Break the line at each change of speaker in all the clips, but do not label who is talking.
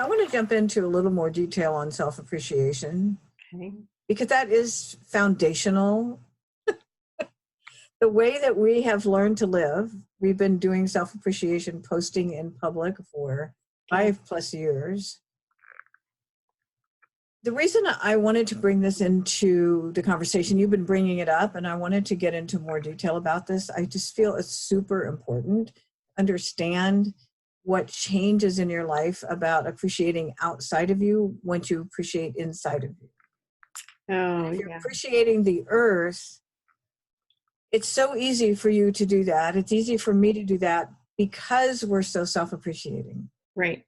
I want to jump into a little more detail on self-appreciation,
Okay.
because that is foundational. The way that we have learned to live, we've been doing self-appreciation posting in public for 5+ years. The reason I wanted to bring this into the conversation, you've been bringing it up, and I wanted to get into more detail about this. I just feel it's super important to understand what changes in your life about appreciating outside of you once you appreciate inside of you.
Oh,
If you're
yeah.
appreciating the earth, it's so easy for you to do that. It's easy for me to do that because we're so self-appreciating.
Right.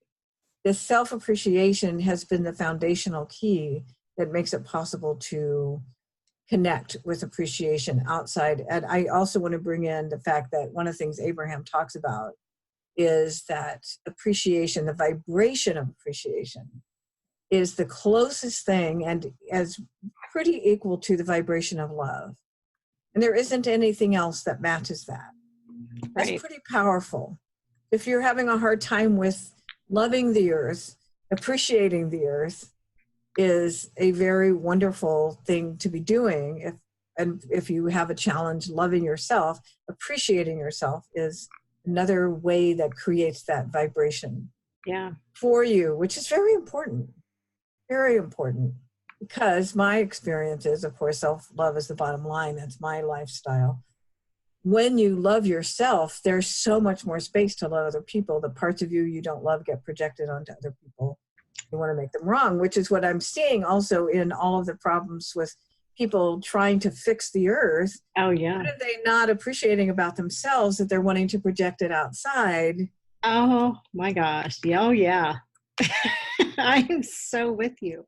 This self-appreciation has been the foundational key that makes it possible to connect with appreciation outside. And I also want to bring in the fact that one of the things Abraham talks about is that appreciation, the vibration of appreciation, is the closest thing and as pretty equal to the vibration of love. And there isn't anything else that matches that. That's
Right.
pretty powerful. If you're having a hard time with loving the earth, appreciating the earth is a very wonderful thing to be doing. If you have a challenge loving yourself, appreciating yourself is another way that creates that vibration for you, which is very important. Very important. Because my experience is, of course, self-love is the bottom line. That's my lifestyle. When you love yourself, there's so much more space to love other people. The parts of you you don't love get projected onto other people. You want to make them wrong, which is what I'm seeing also in all of the problems with people trying to fix the earth.
Oh, yeah.
What are they not appreciating about themselves that they're wanting to project it outside?
Oh, my gosh. Oh, yeah. I'm so with you.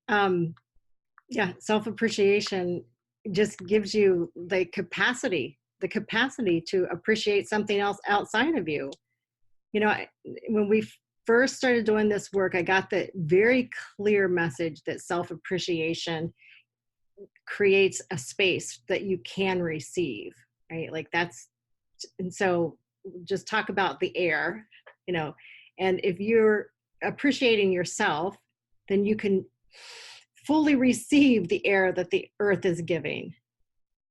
Yeah, self-appreciation just gives you the capacity to appreciate something else outside of you. You know, when we first started doing this work, I got the very clear message that self-appreciation creates a space that you can receive, right? Like and so just talk about the air, you know, and if you're appreciating yourself, then you can fully receive the air that the earth is giving,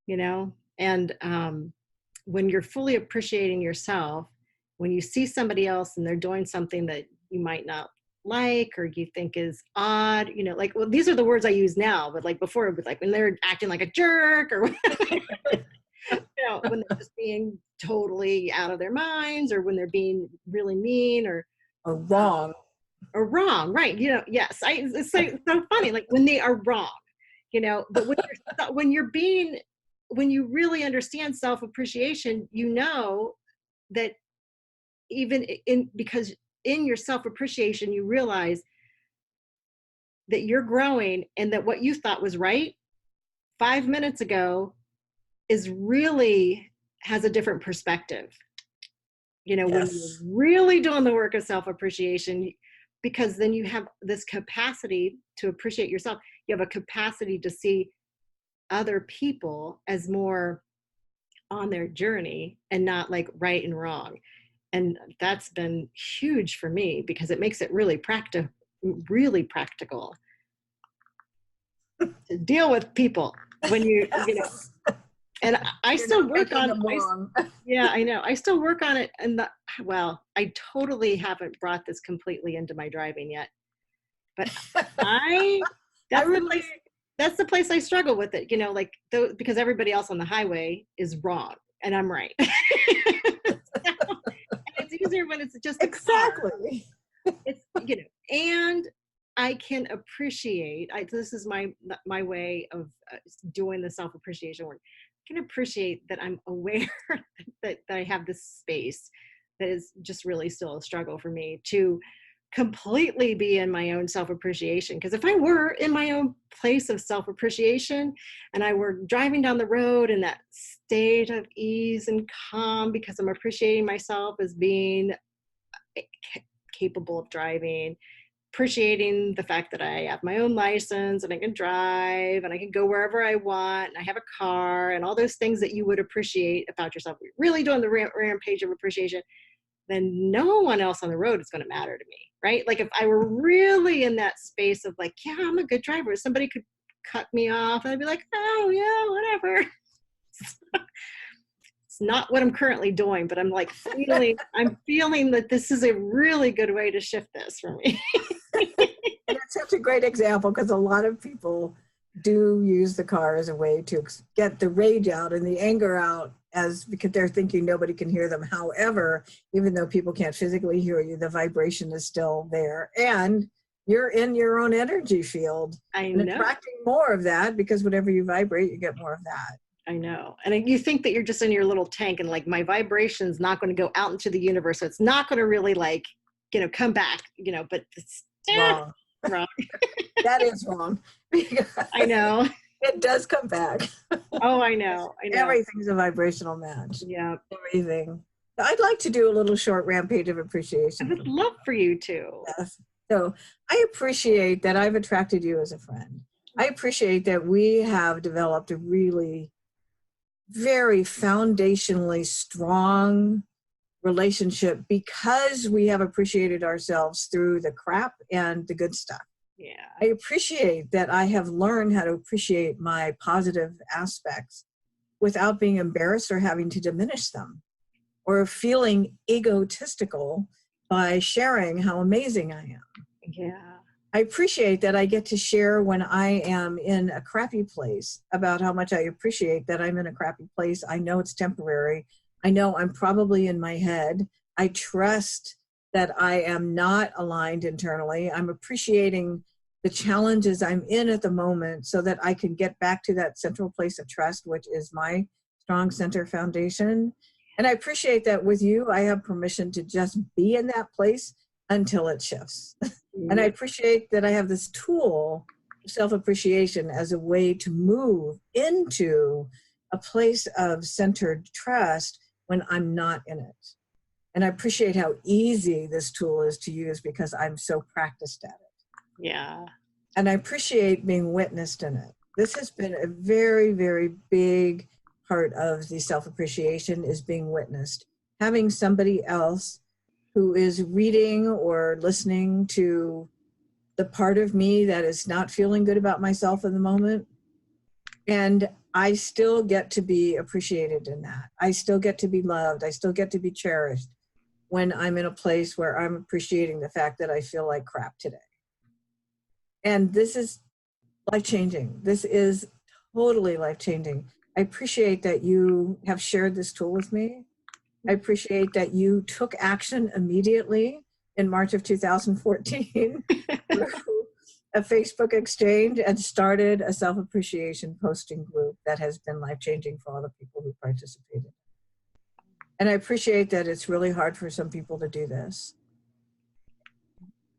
you know? And when you're fully appreciating yourself, when you see somebody else and they're doing something that you might not like or you think is odd, you know, like, well, these are the words I use now, but like before it was like when they're acting like a jerk or you know, when they're just being totally out of their minds or when they're being really mean or
wrong.
Or wrong, right? You know, yes. It's so funny, like when they are wrong, you know. But when you really understand self-appreciation, you know that because in your self-appreciation, you realize that you're growing and that what you thought was right 5 minutes ago has a different perspective. You know, when you're really doing the work of self-appreciation, because then you have this capacity to appreciate yourself. You have a capacity to see other people as more on their journey and not like right and wrong. And that's been huge for me because it makes it really practical to deal with people when you know. And I still work on yeah, I know. I still work on it. And I totally haven't brought this completely into my driving yet. But that's the place I struggle with it, you know, like because everybody else on the highway is wrong and I'm right. And it's easier when it's just
exactly.
It's, you know, and I can appreciate. This is my way of doing the self-appreciation work. I can appreciate that I'm aware that I have this space that is just really still a struggle for me to completely be in my own self-appreciation. Because if I were in my own place of self-appreciation and I were driving down the road in that state of ease and calm because I'm appreciating myself as being capable of driving, appreciating the fact that I have my own license and I can drive and I can go wherever I want and I have a car and all those things that you would appreciate about yourself. Really doing the rampage of appreciation. then no one else on the road is going to matter to me, right? Like if I were really in that space of like, yeah, I'm a good driver, somebody could cut me off and I'd be like, oh yeah, whatever. It's not what I'm currently doing, but I'm like I'm feeling that this is a really good way to shift this for me.
And it's such a great example because a lot of people do use the car as a way to get the rage out and the anger out, as because they're thinking nobody can hear them. However, even though people can't physically hear you, the vibration is still there, and you're in your own energy field and attracting more of that, because whatever you vibrate, you get more of that.
I know. And you think that you're just in your little tank and like my vibration's not going to go out into the universe. So it's not going to really like, come back, but it's
wrong.
Wrong.
That is wrong.
I know.
It does come back.
Oh, I know.
Everything's a vibrational match.
Yeah.
Everything. I'd like to do a little short rampage of appreciation.
I would love for you to.
Yes. So I appreciate that I've attracted you as a friend. I appreciate that we have developed a really very foundationally strong relationship because we have appreciated ourselves through the crap and the good stuff.
Yeah.
I appreciate that I have learned how to appreciate my positive aspects without being embarrassed or having to diminish them or feeling egotistical by sharing how amazing I am.
Yeah.
I appreciate that I get to share when I am in a crappy place about how much I appreciate that I'm in a crappy place. I know it's temporary. I know I'm probably in my head. I trust that I am not aligned internally. I'm appreciating the challenges I'm in at the moment so that I can get back to that central place of trust, which is my strong center foundation. And I appreciate that with you, I have permission to just be in that place until it shifts. And I appreciate that I have this tool, self-appreciation, as a way to move into a place of centered trust when I'm not in it. And I appreciate how easy this tool is to use because I'm so practiced at it.
Yeah.
And I appreciate being witnessed in it. This has been a very, very big part of the self-appreciation, is being witnessed. Having somebody else who is reading or listening to the part of me that is not feeling good about myself in the moment. And I still get to be appreciated in that. I still get to be loved. I still get to be cherished when I'm in a place where I'm appreciating the fact that I feel like crap today. And this is life-changing. This is totally life-changing. I appreciate that you have shared this tool with me. I appreciate that you took action immediately in March of 2014 through a Facebook exchange and started a self-appreciation posting group that has been life-changing for all the people who participated. And I appreciate that it's really hard for some people to do this.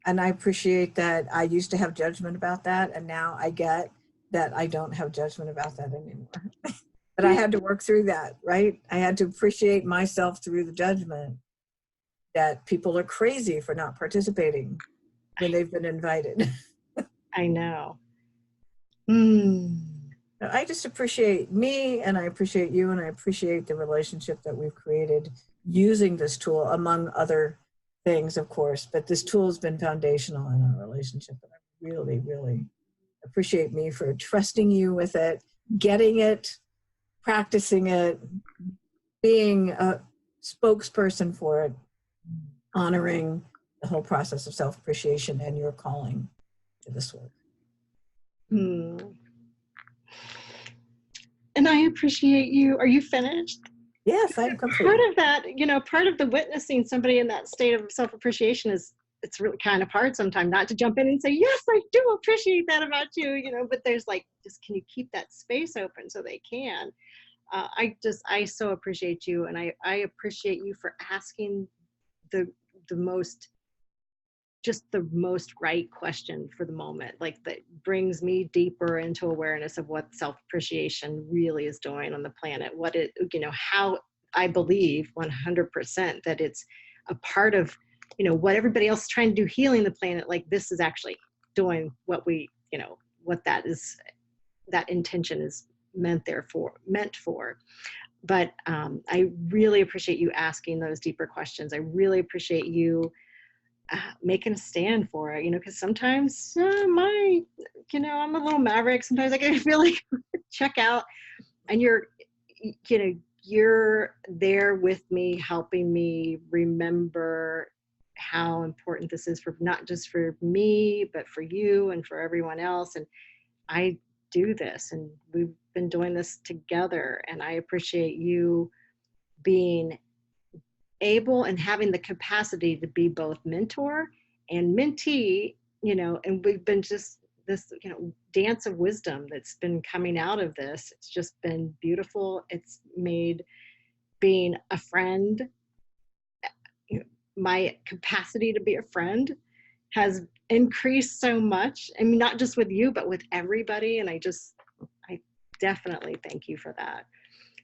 And I appreciate that I used to have judgment about that, and now I get that I don't have judgment about that anymore. But I had to work through that, right? I had to appreciate myself through the judgment that people are crazy for not participating when they've been invited.
I know.
I just appreciate me, and I appreciate you, and I appreciate the relationship that we've created using this tool, among other things, of course. But this tool has been foundational in our relationship, and I really, really appreciate me for trusting you with it, getting it, practicing it, being a spokesperson for it, honoring the whole process of self-appreciation and your calling to this work.
And I appreciate you. Are you finished?
Yes, I'm complete.
Part of that, part of the witnessing somebody in that state of self-appreciation is, it's really kind of hard sometimes not to jump in and say, yes, I do appreciate that about you, but there's like, just can you keep that space open so they can? I so appreciate you, and I appreciate you for asking the most right question for the moment, like that brings me deeper into awareness of what self-appreciation really is doing on the planet, how I believe 100% that it's a part of, what everybody else is trying to do healing the planet, like this is actually doing what we, what that intention is meant for. But I really appreciate you asking those deeper questions. I really appreciate you making a stand for it, because sometimes I'm a little maverick. Sometimes I can feel like check out, and you're there with me, helping me remember how important this is, for not just for me, but for you and for everyone else. And I do this, and we've been doing this together, and I appreciate you being able and having the capacity to be both mentor and mentee, and we've been just this, dance of wisdom that's been coming out of this. It's just been beautiful. It's made being a friend, my capacity to be a friend has increased so much. I mean, not just with you, but with everybody. And I definitely thank you for that.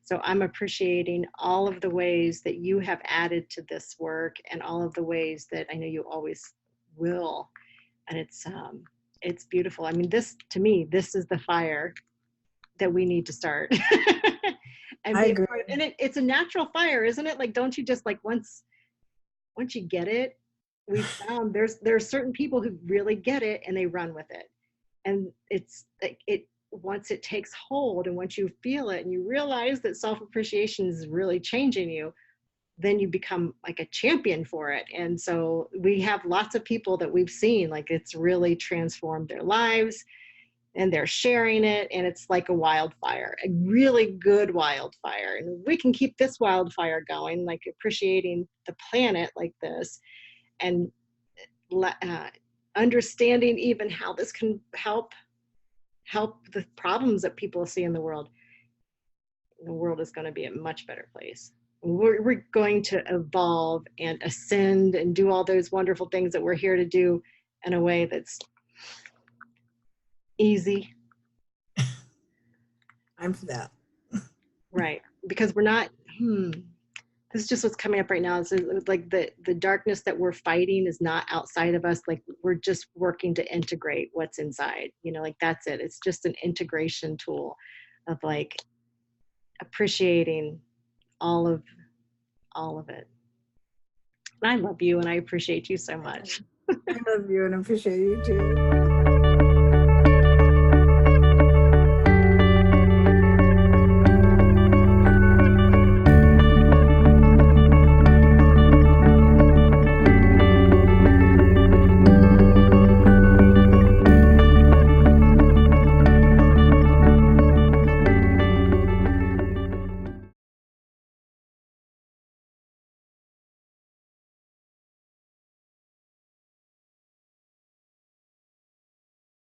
So I'm appreciating all of the ways that you have added to this work, and all of the ways that I know you always will. And it's beautiful. I mean, to me, this is the fire that we need to start. And
I agree.
it's a natural fire, isn't it? Like, don't you just like, once you get it, we found there's certain people who really get it and they run with it. And it's like, once it takes hold, and once you feel it and you realize that self-appreciation is really changing you, then you become like a champion for it. And so we have lots of people that we've seen, like, it's really transformed their lives, and they're sharing it, and it's like a wildfire, a really good wildfire. And we can keep this wildfire going, like appreciating the planet like this, and understanding even how this can help the problems that people see in the world. The world is going to be a much better place. We're going to evolve and ascend and do all those wonderful things that we're here to do in a way that's easy.
I'm for that.
Right. Because we're not, this is just what's coming up right now. It's like the darkness that we're fighting is not outside of us. Like, we're just working to integrate what's inside, like, that's it. It's just an integration tool of like appreciating all of it. I love you, and I appreciate you so much.
I love you and appreciate you too.